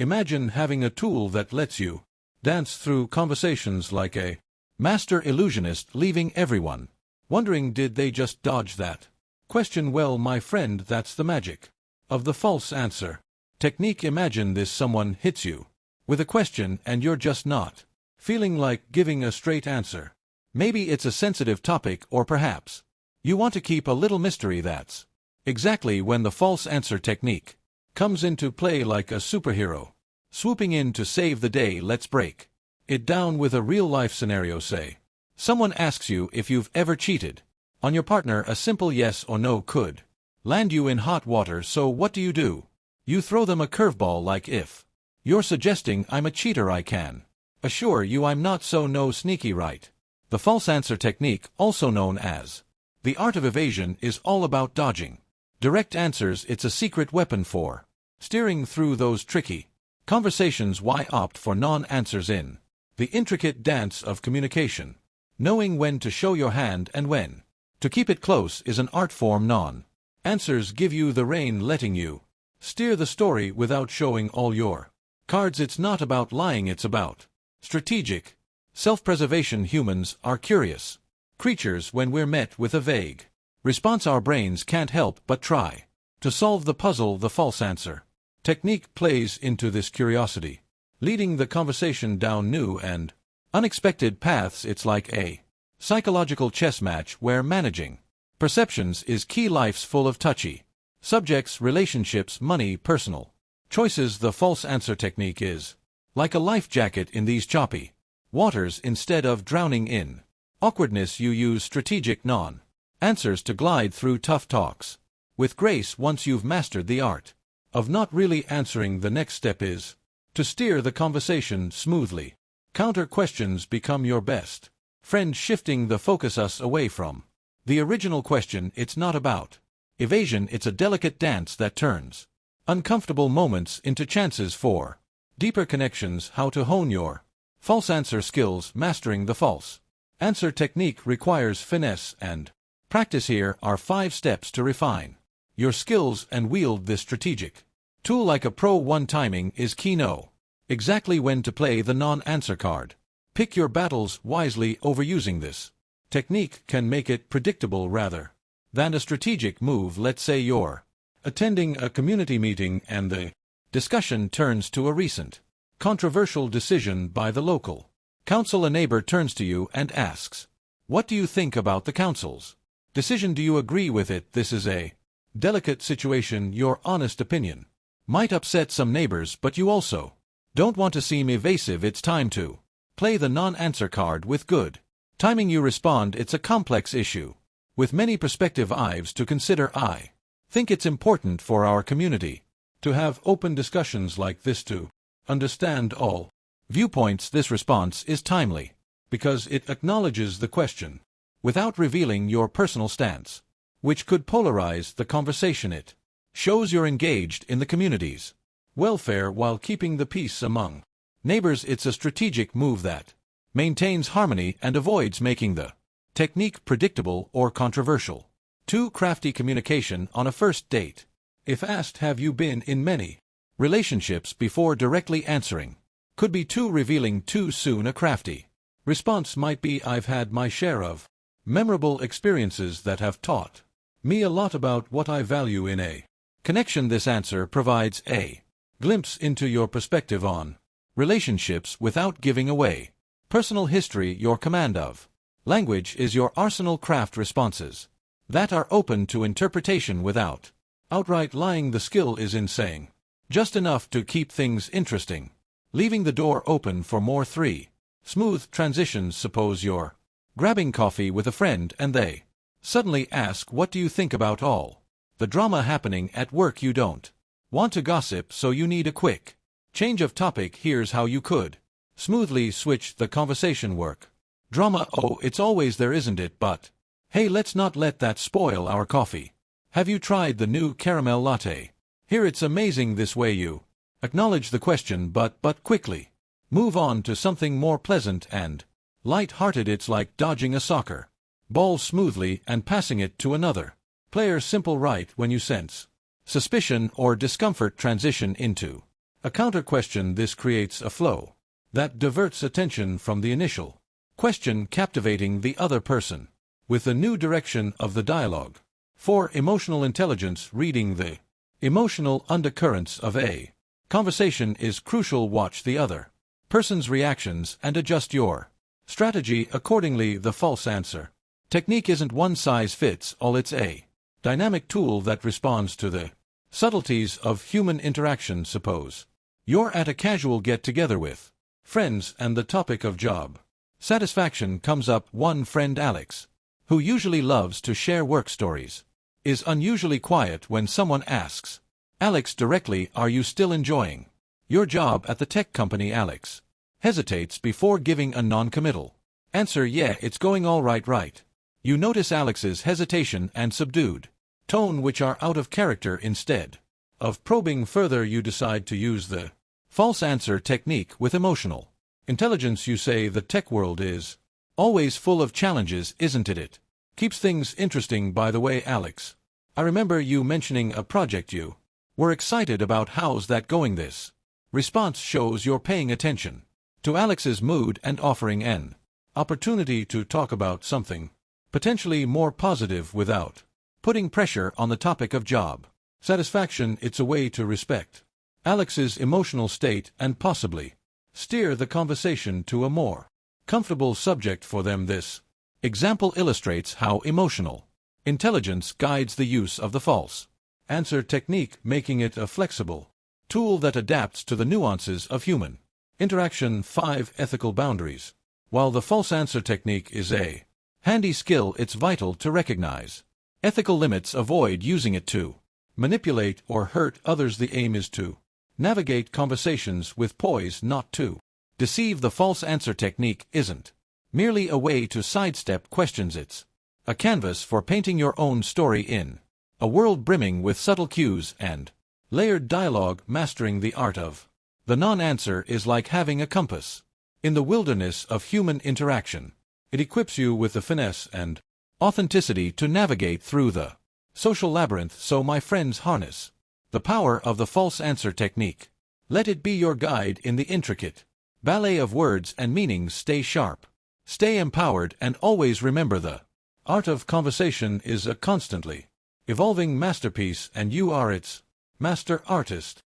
Imagine having a tool that lets you dance through conversations like a master illusionist, leaving everyone wondering, did they just dodge that question? Well, my friend, that's the magic of the false answer technique. Imagine this: someone hits you with a question and you're just not feeling like giving a straight answer. Maybe it's a sensitive topic, or perhaps you want to keep a little mystery. That's exactly when the false answer technique comes into play, like a superhero swooping in to save the day. Let's break it down with a real-life scenario. Say someone asks you if you've ever cheated on your partner. A simple yes or no could land you in hot water. So what do? You throw them a curveball, like, if you're suggesting I'm a cheater, I can assure you I'm not. So no, sneaky, right? The false answer technique, also known as the art of evasion, is all about dodging direct answers. It's a secret weapon for steering through those tricky conversations. Why opt for non-answers in the intricate dance of communication? Knowing when to show your hand and when to keep it close is an art form. Non-answers give you the rein, letting you steer the story without showing all your cards. It's not about lying, it's about strategic self-preservation. Humans are curious creatures. When we're met with a vague response, our brains can't help but try to solve the puzzle. The false answer technique plays into this curiosity, leading the conversation down new and unexpected paths. It's like a psychological chess match where managing perceptions is key. Life's full of touchy subjects: relationships, money, personal choices. The false answer technique is like a life jacket in these choppy waters. Instead of drowning in awkwardness, you use strategic non-answers to glide through tough talks with grace. Once you've mastered the art of not really answering, the next step is to steer the conversation smoothly. Counter questions become your best friend, shifting the focus away from the original question. It's not about evasion, it's a delicate dance that turns uncomfortable moments into chances for deeper connections. How to hone your false answer skills. Mastering the false answer technique requires finesse and practice. Here are 5 steps to refine your skills and wield this strategic tool like a pro. 1. Timing is key. Know exactly when to play the non-answer card. Pick your battles wisely. Overusing this technique can make it predictable rather than a strategic move. Let's say you're attending a community meeting and the discussion turns to a recent controversial decision by the local council. A neighbor turns to you and asks, what do you think about the council's decision? Do you agree with it? This is a delicate situation. Your honest opinion might upset some neighbors, but you also don't want to seem evasive. It's time to play the non-answer card with good timing. You respond, it's a complex issue with many perspective Ives to consider. I think it's important for our community to have open discussions like this to understand all viewpoints. This response is timely because it acknowledges the question without revealing your personal stance, which could polarize the conversation. It shows you're engaged in the community's welfare while keeping the peace among neighbors. It's a strategic move that maintains harmony and avoids making the technique predictable or controversial. 2. Crafty communication on a first date. If asked, have you been in many relationships before, directly answering could be too revealing too soon. A crafty response might be, I've had my share of memorable experiences that have taught me a lot about what I value in a connection. This answer provides a glimpse into your perspective on relationships without giving away personal history. Your command of language is your arsenal. Craft responses that are open to interpretation without outright lying. The skill is in saying just enough to keep things interesting, leaving the door open for more. 3. Smooth transitions. Suppose you're grabbing coffee with a friend and they suddenly ask, what do you think about all the drama happening at work? You don't want to gossip, so you need a quick change of topic. Here's how you could smoothly switch the conversation. Work drama. Oh, it's always there, isn't it? But hey, let's not let that spoil our coffee. Have you tried the new caramel latte? Here, it's amazing. This way you acknowledge the question but quickly move on to something more pleasant and light-hearted. It's like dodging a soccer ball smoothly and passing it to another player. Simple. Right when you sense suspicion or discomfort, transition into A counter-question. This creates a flow that diverts attention from the initial question, captivating the other person with a new direction of the dialogue. 4. Emotional intelligence. Reading the emotional undercurrents of a conversation is crucial. Watch the other person's reactions and adjust your strategy accordingly. The false answer technique isn't one size fits all. It's a dynamic tool that responds to the subtleties of human interaction. Suppose you're at a casual get-together with friends and the topic of job satisfaction comes up. One friend, Alex, who usually loves to share work stories, is unusually quiet when someone asks Alex directly, "Are you still enjoying your job at the tech company?" Alex hesitates before giving a non-committal answer. "Yeah, it's going all right, right?" You notice Alex's hesitation and subdued tone, which are out of character. Instead of probing further, you decide to use the false answer technique with emotional intelligence. You say, "The tech world is always full of challenges, isn't it? It keeps things interesting. By the way, Alex, I remember you mentioning a project you were excited about. How's that going?" This response shows you're paying attention to Alex's mood and offering an opportunity to talk about something potentially more positive without putting pressure on the topic of job satisfaction. It's a way to respect Alex's emotional state and possibly steer the conversation to a more comfortable subject for them. This example illustrates how emotional intelligence guides the use of the false answer technique, making it a flexible tool that adapts to the nuances of human interaction. 5. Ethical boundaries. While the false answer technique is a handy skill, it's vital to recognize ethical limits. Avoid using it to manipulate or hurt others. The aim is to navigate conversations with poise, not to deceive. The false answer technique isn't merely a way to sidestep questions. It's a canvas for painting your own story in a world brimming with subtle cues and layered dialogue. Mastering the art of the non-answer is like having a compass in the wilderness of human interaction. It equips you with the finesse and authenticity to navigate through the social labyrinth. So, my friends, harness the power of the false answer technique. Let it be your guide in the intricate ballet of words and meanings. Stay sharp, stay empowered, and always remember the art of conversation is a constantly evolving masterpiece, and you are its master artist.